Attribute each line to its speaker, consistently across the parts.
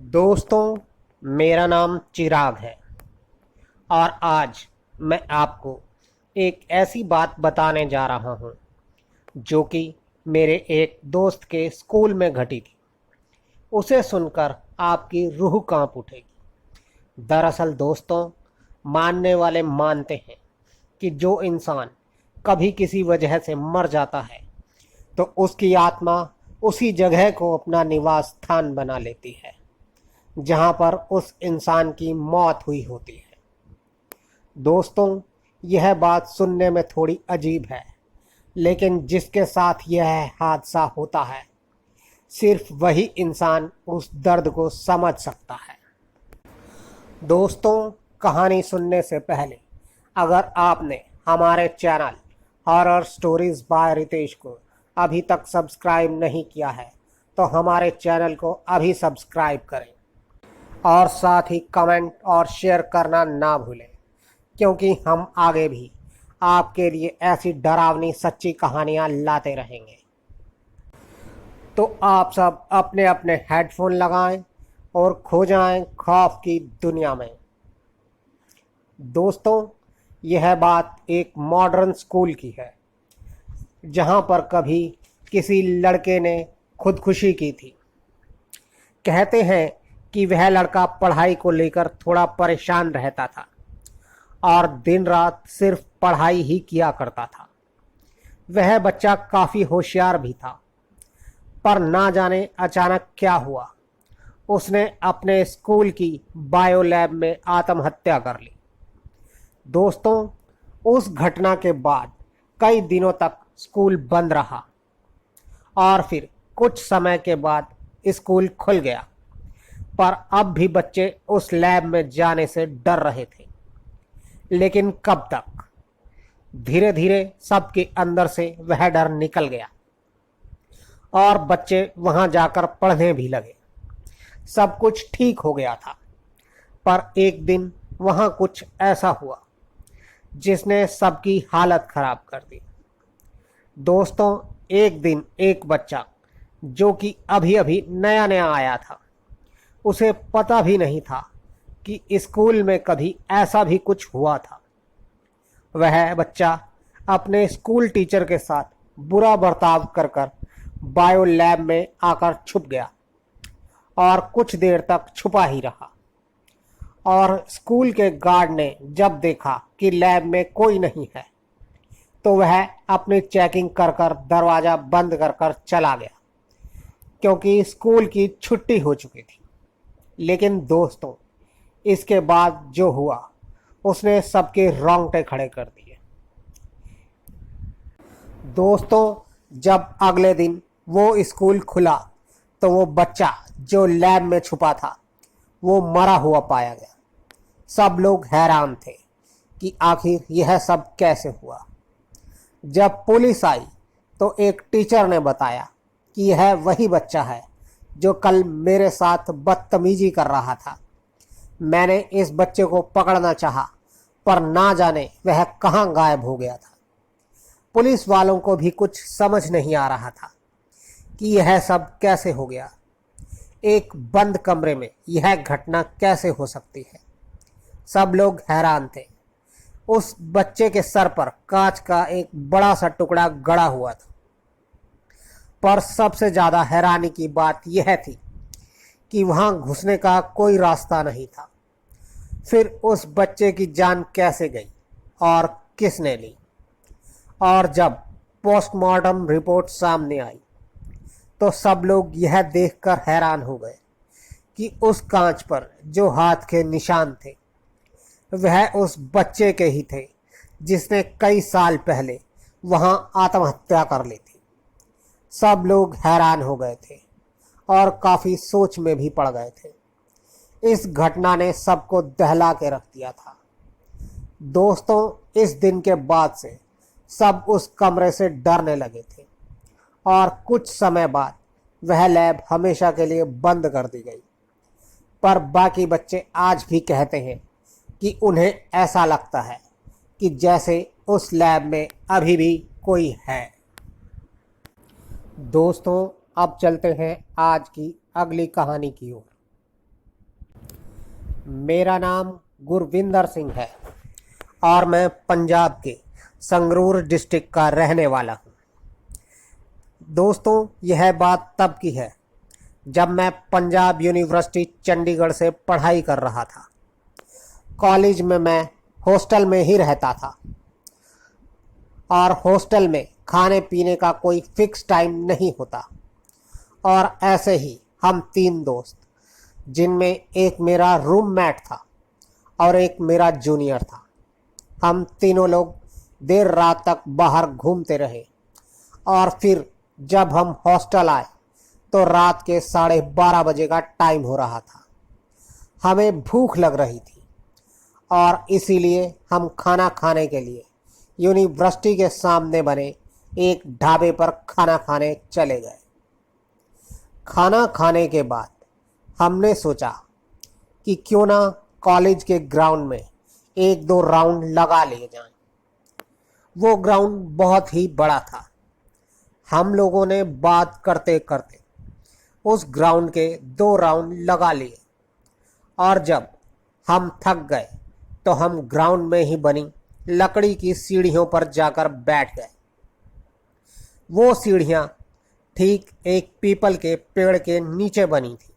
Speaker 1: दोस्तों, मेरा नाम चिराग है और आज मैं आपको एक ऐसी बात बताने जा रहा हूँ जो कि मेरे एक दोस्त के स्कूल में घटी थी। उसे सुनकर आपकी रूह कांप उठेगी। दरअसल दोस्तों, मानने वाले मानते हैं कि जो इंसान कभी किसी वजह से मर जाता है तो उसकी आत्मा उसी जगह को अपना निवास स्थान बना लेती है जहाँ पर उस इंसान की मौत हुई होती है। दोस्तों, यह बात सुनने में थोड़ी अजीब है, लेकिन जिसके साथ यह हादसा होता है सिर्फ वही इंसान उस दर्द को समझ सकता है। दोस्तों, कहानी सुनने से पहले अगर आपने हमारे channel horror stories by Ritesh को अभी तक सब्सक्राइब नहीं किया है तो हमारे चैनल को अभी सब्सक्राइब करें और साथ ही कमेंट और शेयर करना ना भूलें, क्योंकि हम आगे भी आपके लिए ऐसी डरावनी सच्ची कहानियां लाते रहेंगे। तो आप सब अपने अपने हेडफोन लगाएं और खो जाएं खौफ की दुनिया में। दोस्तों, यह बात एक मॉडर्न स्कूल की है जहां पर कभी किसी लड़के ने खुदकुशी की थी। कहते हैं कि वह लड़का पढ़ाई को लेकर थोड़ा परेशान रहता था और दिन रात सिर्फ पढ़ाई ही किया करता था। वह बच्चा काफ़ी होशियार भी था, पर ना जाने अचानक क्या हुआ, उसने अपने स्कूल की बायो लैब में आत्महत्या कर ली। दोस्तों, उस घटना के बाद कई दिनों तक स्कूल बंद रहा और फिर कुछ समय के बाद स्कूल खुल गया, पर अब भी बच्चे उस लैब में जाने से डर रहे थे। लेकिन कब तक? धीरे धीरे सबके अंदर से वह डर निकल गया और बच्चे वहां जाकर पढ़ने भी लगे। सब कुछ ठीक हो गया था, पर एक दिन वहां कुछ ऐसा हुआ जिसने सबकी हालत खराब कर दी। दोस्तों, एक दिन एक बच्चा जो कि अभी अभी नया नया आया था, उसे पता भी नहीं था कि स्कूल में कभी ऐसा भी कुछ हुआ था। वह बच्चा अपने स्कूल टीचर के साथ बुरा बर्ताव कर कर बायो लैब में आकर छुप गया और कुछ देर तक छुपा ही रहा। और स्कूल के गार्ड ने जब देखा कि लैब में कोई नहीं है तो वह अपनी चेकिंग कर कर दरवाज़ा बंद कर कर चला गया, क्योंकि स्कूल की छुट्टी हो चुकी थी। लेकिन दोस्तों, इसके बाद जो हुआ उसने सबके रोंगटे खड़े कर दिए। दोस्तों, जब अगले दिन वो स्कूल खुला तो वो बच्चा जो लैब में छुपा था वो मरा हुआ पाया गया। सब लोग हैरान थे कि आखिर यह सब कैसे हुआ। जब पुलिस आई तो एक टीचर ने बताया कि यह वही बच्चा है जो कल मेरे साथ बदतमीजी कर रहा था। मैंने इस बच्चे को पकड़ना चाहा, पर ना जाने वह कहाँ गायब हो गया था। पुलिस वालों को भी कुछ समझ नहीं आ रहा था कि यह सब कैसे हो गया। एक बंद कमरे में यह घटना कैसे हो सकती है। सब लोग हैरान थे। उस बच्चे के सर पर कांच का एक बड़ा सा टुकड़ा गड़ा हुआ था। पर सबसे ज़्यादा हैरानी की बात यह थी कि वहाँ घुसने का कोई रास्ता नहीं था। फिर उस बच्चे की जान कैसे गई और किसने ली? और जब पोस्टमार्टम रिपोर्ट सामने आई तो सब लोग यह देखकर हैरान हो गए कि उस कांच पर जो हाथ के निशान थे वह उस बच्चे के ही थे जिसने कई साल पहले वहां आत्महत्या कर ली थी। सब लोग हैरान हो गए थे और काफ़ी सोच में भी पड़ गए थे। इस घटना ने सबको दहला के रख दिया था। दोस्तों, इस दिन के बाद से सब उस कमरे से डरने लगे थे और कुछ समय बाद वह लैब हमेशा के लिए बंद कर दी गई। पर बाकी बच्चे आज भी कहते हैं कि उन्हें ऐसा लगता है कि जैसे उस लैब में अभी भी कोई है। दोस्तों, अब चलते हैं आज की अगली कहानी की ओर। मेरा नाम गुरविंदर सिंह है और मैं पंजाब के संगरूर डिस्ट्रिक्ट का रहने वाला हूँ। दोस्तों, यह बात तब की है जब मैं पंजाब यूनिवर्सिटी चंडीगढ़ से पढ़ाई कर रहा था। कॉलेज में मैं हॉस्टल में ही रहता था और हॉस्टल में खाने पीने का कोई फिक्स टाइम नहीं होता। और ऐसे ही हम 3 दोस्त, जिनमें एक मेरा रूममेट था और एक मेरा जूनियर था, हम तीनों लोग देर रात तक बाहर घूमते रहे। और फिर जब हम हॉस्टल आए तो रात के 12:30 बजे का टाइम हो रहा था। हमें भूख लग रही थी और इसीलिए हम खाना खाने के लिए यूनिवर्सिटी के सामने बने एक ढाबे पर खाना खाने चले गए। खाना खाने के बाद हमने सोचा कि क्यों ना कॉलेज के ग्राउंड में 1-2 राउंड लगा लिए जाएं। वो ग्राउंड बहुत ही बड़ा था। हम लोगों ने बात करते करते उस ग्राउंड के 2 राउंड लगा लिए और जब हम थक गए तो हम ग्राउंड में ही बनी लकड़ी की सीढ़ियों पर जाकर बैठ गए। वो सीढ़ियाँ ठीक एक पीपल के पेड़ के नीचे बनी थी।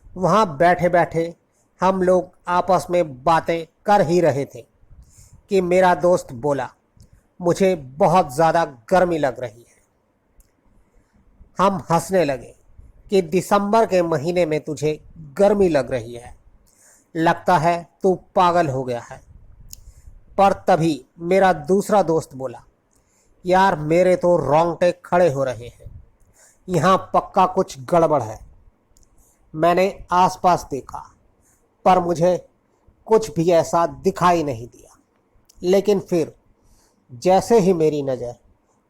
Speaker 1: वहाँ बैठे बैठे हम लोग आपस में बातें कर ही रहे थे कि मेरा दोस्त बोला, मुझे बहुत ज़्यादा गर्मी लग रही है। हम हंसने लगे कि दिसंबर के महीने में तुझे गर्मी लग रही है, लगता है तू पागल हो गया है। पर तभी मेरा दूसरा दोस्त बोला, यार मेरे तो रोंगटे खड़े हो रहे हैं, यहाँ पक्का कुछ गड़बड़ है। मैंने आसपास देखा पर मुझे कुछ भी ऐसा दिखाई नहीं दिया। लेकिन फिर जैसे ही मेरी नज़र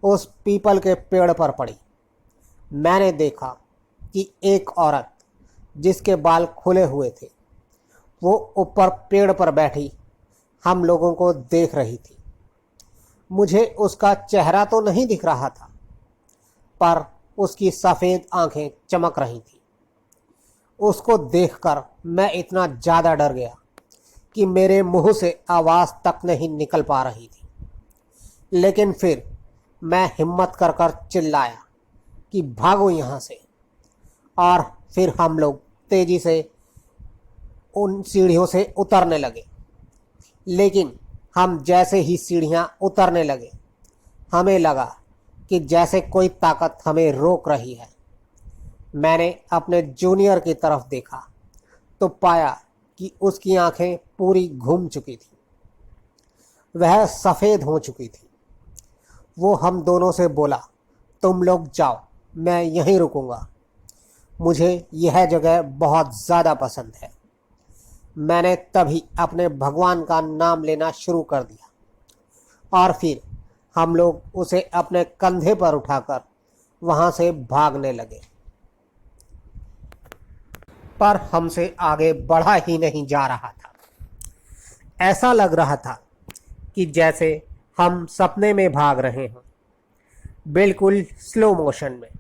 Speaker 1: उस पीपल के पेड़ पर पड़ी, मैंने देखा कि एक औरत जिसके बाल खुले हुए थे वो ऊपर पेड़ पर बैठी हम लोगों को देख रही थी। मुझे उसका चेहरा तो नहीं दिख रहा था पर उसकी सफ़ेद आंखें चमक रही थी। उसको देखकर मैं इतना ज़्यादा डर गया कि मेरे मुंह से आवाज़ तक नहीं निकल पा रही थी। लेकिन फिर मैं हिम्मत कर कर चिल्लाया कि भागो यहाँ से। और फिर हम लोग तेज़ी से उन सीढ़ियों से उतरने लगे। लेकिन हम जैसे ही सीढ़ियाँ उतरने लगे, हमें लगा कि जैसे कोई ताकत हमें रोक रही है। मैंने अपने जूनियर की तरफ देखा तो पाया कि उसकी आंखें पूरी घूम चुकी थी, वह सफ़ेद हो चुकी थी। वो हम दोनों से बोला, तुम लोग जाओ, मैं यहीं रुकूंगा, मुझे यह जगह बहुत ज़्यादा पसंद है। मैंने तभी अपने भगवान का नाम लेना शुरू कर दिया और फिर हम लोग उसे अपने कंधे पर उठाकर वहाँ से भागने लगे। पर हमसे आगे बढ़ा ही नहीं जा रहा था। ऐसा लग रहा था कि जैसे हम सपने में भाग रहे हों, बिल्कुल स्लो मोशन में।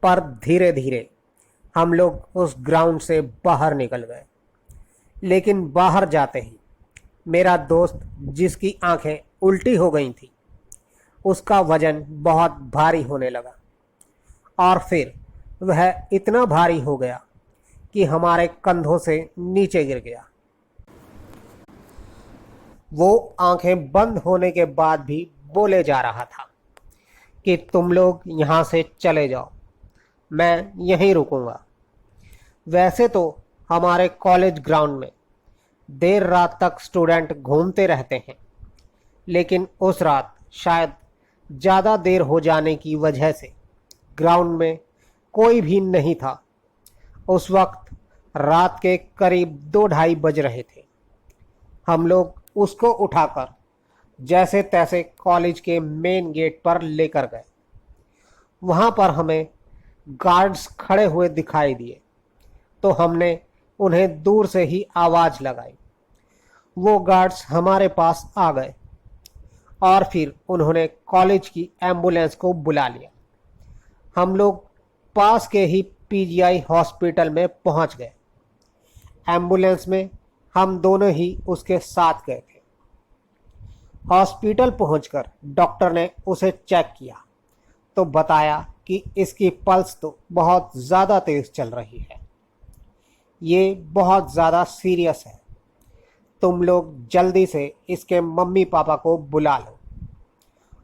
Speaker 1: पर धीरे धीरे हम लोग उस ग्राउंड से बाहर निकल गए। लेकिन बाहर जाते ही मेरा दोस्त, जिसकी आंखें उल्टी हो गई थी, उसका वज़न बहुत भारी होने लगा और फिर वह इतना भारी हो गया कि हमारे कंधों से नीचे गिर गया। वो आंखें बंद होने के बाद भी बोले जा रहा था कि तुम लोग यहाँ से चले जाओ, मैं यहीं रुकूंगा। वैसे तो हमारे कॉलेज ग्राउंड में देर रात तक स्टूडेंट घूमते रहते हैं, लेकिन उस रात शायद ज़्यादा देर हो जाने की वजह से ग्राउंड में कोई भी नहीं था। उस वक्त रात के करीब 2-2:30 बज रहे थे। हम लोग उसको उठाकर जैसे तैसे कॉलेज के मेन गेट पर लेकर गए। वहाँ पर हमें गार्ड्स खड़े हुए दिखाई दिए तो हमने उन्हें दूर से ही आवाज़ लगाई। वो गार्ड्स हमारे पास आ गए और फिर उन्होंने कॉलेज की एम्बुलेंस को बुला लिया। हम लोग पास के ही पीजीआई हॉस्पिटल में पहुंच गए। एम्बुलेंस में हम दोनों ही उसके साथ गए थे। हॉस्पिटल पहुंचकर डॉक्टर ने उसे चेक किया तो बताया कि इसकी पल्स तो बहुत ज़्यादा तेज़ चल रही है। ये बहुत ज़्यादा सीरियस है। तुम लोग जल्दी से इसके मम्मी पापा को बुला लो।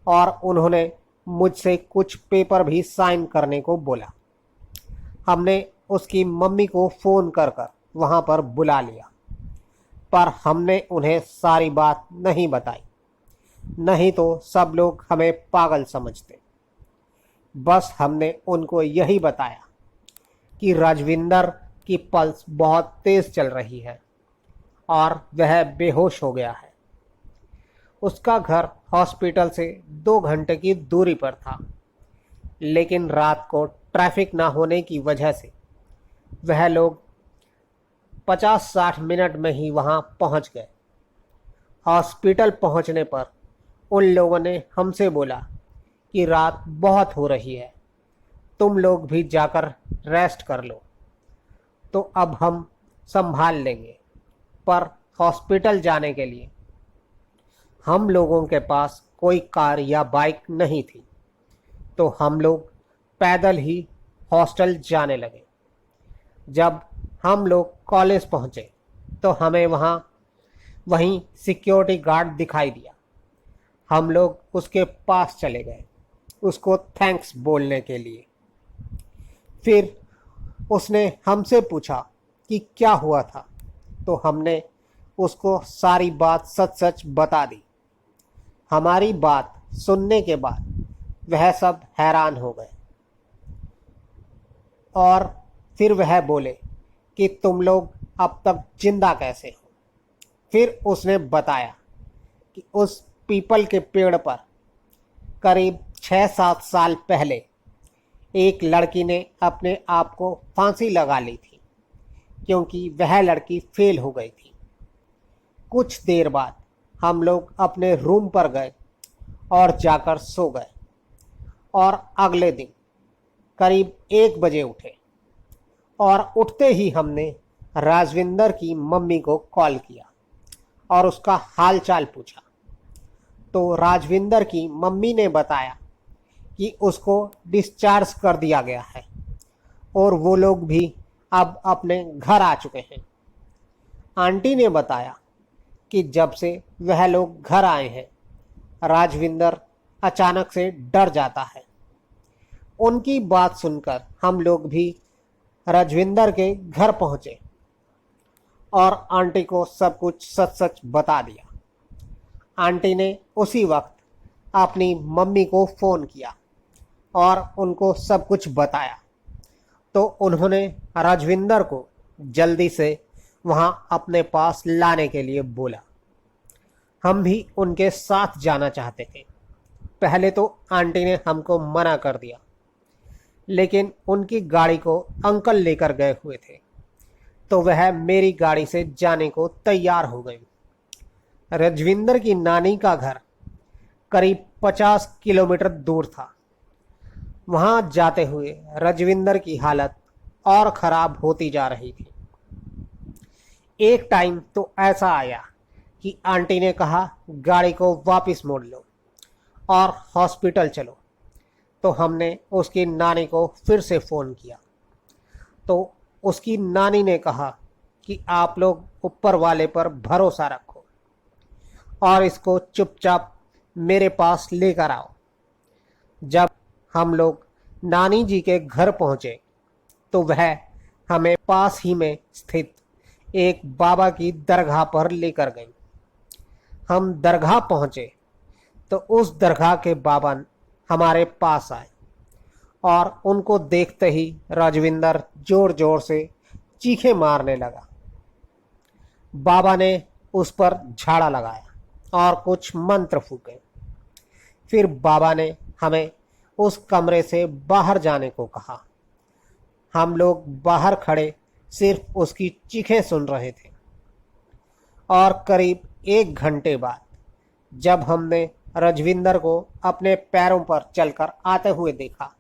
Speaker 1: और उन्होंने मुझसे कुछ पेपर भी साइन करने को बोला। हमने उसकी मम्मी को फ़ोन कर कर वहाँ पर बुला लिया, पर हमने उन्हें सारी बात नहीं बताई, नहीं तो सब लोग हमें पागल समझते। बस हमने उनको यही बताया कि राजविंदर की पल्स बहुत तेज़ चल रही है और वह बेहोश हो गया है। उसका घर हॉस्पिटल से 2 घंटे की दूरी पर था, लेकिन रात को ट्रैफिक ना होने की वजह से वह लोग 50-60 मिनट में ही वहां पहुंच गए। हॉस्पिटल पहुंचने पर उन लोगों ने हमसे बोला कि रात बहुत हो रही है, तुम लोग भी जाकर रेस्ट कर लो। तो अब हम संभाल लेंगे, पर हॉस्पिटल जाने के लिए हम लोगों के पास कोई कार या बाइक नहीं थी, तो हम लोग पैदल ही हॉस्टल जाने लगे। जब हम लोग कॉलेज पहुंचे तो हमें वहीं सिक्योरिटी गार्ड दिखाई दिया। हम लोग उसके पास चले गए उसको थैंक्स बोलने के लिए। फिर उसने हमसे पूछा कि क्या हुआ था, तो हमने उसको सारी बात सच सच बता दी। हमारी बात सुनने के बाद वह सब हैरान हो गए और फिर वह बोले कि तुम लोग अब तक जिंदा कैसे हो। फिर उसने बताया कि उस पीपल के पेड़ पर करीब 6-7 साल पहले एक लड़की ने अपने आप को फांसी लगा ली थी, क्योंकि वह लड़की फेल हो गई थी। कुछ देर बाद हम लोग अपने रूम पर गए और जाकर सो गए और अगले दिन करीब 1 बजे उठे और उठते ही हमने राजविंदर की मम्मी को कॉल किया और उसका हाल चाल पूछा। तो राजविंदर की मम्मी ने बताया कि उसको डिस्चार्ज कर दिया गया है और वो लोग भी अब अपने घर आ चुके हैं। आंटी ने बताया कि जब से वह लोग घर आए हैं, राजविंदर अचानक से डर जाता है। उनकी बात सुनकर हम लोग भी राजविंदर के घर पहुंचे और आंटी को सब कुछ सच सच बता दिया। आंटी ने उसी वक्त अपनी मम्मी को फ़ोन किया और उनको सब कुछ बताया, तो उन्होंने राजविंदर को जल्दी से वहां अपने पास लाने के लिए बोला। हम भी उनके साथ जाना चाहते थे। पहले तो आंटी ने हमको मना कर दिया, लेकिन उनकी गाड़ी को अंकल लेकर गए हुए थे, तो वह मेरी गाड़ी से जाने को तैयार हो गई। राजविंदर की नानी का घर करीब 50 किलोमीटर दूर था। वहां जाते हुए राजविंदर की हालत और ख़राब होती जा रही थी। एक टाइम तो ऐसा आया कि आंटी ने कहा गाड़ी को वापस मोड़ लो और हॉस्पिटल चलो। तो हमने उसकी नानी को फिर से फ़ोन किया, तो उसकी नानी ने कहा कि आप लोग ऊपर वाले पर भरोसा रखो और इसको चुपचाप मेरे पास लेकर आओ। जब हम लोग नानी जी के घर पहुँचे तो वह हमें पास ही में स्थित एक बाबा की दरगाह पर लेकर गई। हम दरगाह पहुँचे तो उस दरगाह के बाबा हमारे पास आए और उनको देखते ही राजविंदर ज़ोर ज़ोर से चीखें मारने लगा। बाबा ने उस पर झाड़ा लगाया और कुछ मंत्र फूके। फिर बाबा ने हमें उस कमरे से बाहर जाने को कहा। हम लोग बाहर खड़े सिर्फ उसकी चीखें सुन रहे थे और करीब 1 घंटे बाद जब हमने राजविंदर को अपने पैरों पर चलकर आते हुए देखा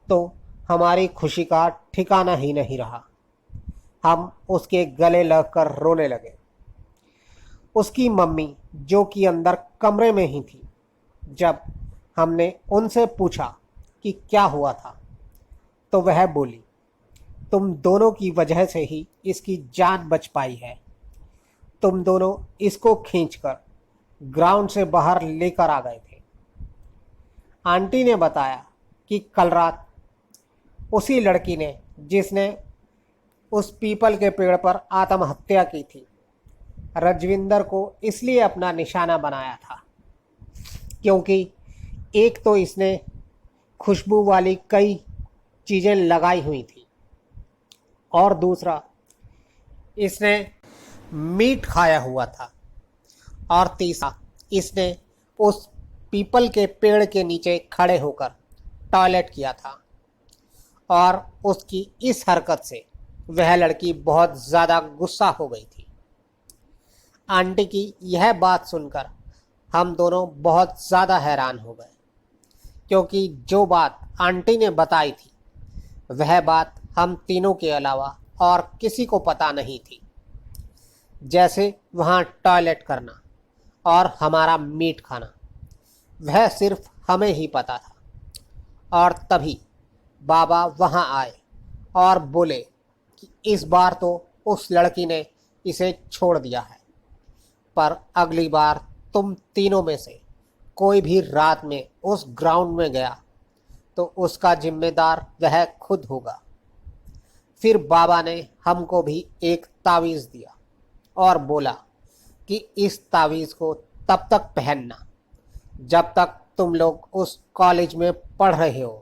Speaker 1: तो हमारी खुशी का ठिकाना ही नहीं रहा। हम उसके गले लगकर रोने लगे। उसकी मम्मी, जो कि अंदर कमरे में ही थी, जब हमने उनसे पूछा कि क्या हुआ था, तो वह बोली, तुम दोनों की वजह से ही इसकी जान बच पाई है। तुम दोनों इसको खींचकर ग्राउंड से बाहर लेकर आ गए थे। आंटी ने बताया कि कल रात उसी लड़की ने, जिसने उस पीपल के पेड़ पर आत्महत्या की थी, रजविंदर को इसलिए अपना निशाना बनाया था क्योंकि एक तो इसने खुशबू वाली कई चीज़ें लगाई हुई थी और दूसरा इसने मीट खाया हुआ था और तीसरा इसने उस पीपल के पेड़ के नीचे खड़े होकर टॉयलेट किया था और उसकी इस हरकत से वह लड़की बहुत ज़्यादा गुस्सा हो गई थी। आंटी की यह बात सुनकर हम दोनों बहुत ज़्यादा हैरान हो गए क्योंकि जो बात आंटी ने बताई थी वह बात हम तीनों के अलावा और किसी को पता नहीं थी। जैसे वहाँ टॉयलेट करना और हमारा मीट खाना, वह सिर्फ हमें ही पता था। और तभी बाबा वहाँ आए और बोले कि इस बार तो उस लड़की ने इसे छोड़ दिया है, पर अगली बार तुम तीनों में से कोई भी रात में उस ग्राउंड में गया तो उसका जिम्मेदार वह खुद होगा। फिर बाबा ने हमको भी एक तावीज़ दिया और बोला कि इस तावीज़ को तब तक पहनना जब तक तुम लोग उस कॉलेज में पढ़ रहे हो।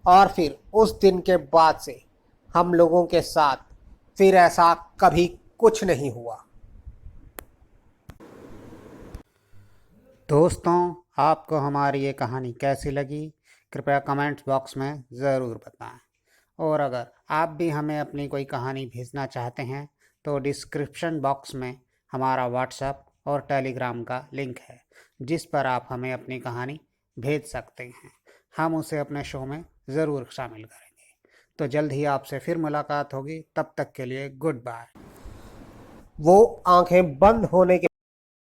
Speaker 1: और फिर उस दिन के बाद से हम लोगों के साथ फिर ऐसा कभी कुछ नहीं हुआ।
Speaker 2: दोस्तों, आपको हमारी ये कहानी कैसी लगी, कृपया कमेंट्स बॉक्स में ज़रूर बताएं। और अगर आप भी हमें अपनी कोई कहानी भेजना चाहते हैं तो डिस्क्रिप्शन बॉक्स में हमारा व्हाट्सएप और टेलीग्राम का लिंक है, जिस पर आप हमें अपनी कहानी भेज सकते हैं। हम उसे अपने शो में ज़रूर शामिल करेंगे। तो जल्द ही आपसे फिर मुलाकात होगी, तब तक के लिए गुड बाय।
Speaker 1: वो आंखें बंद होने के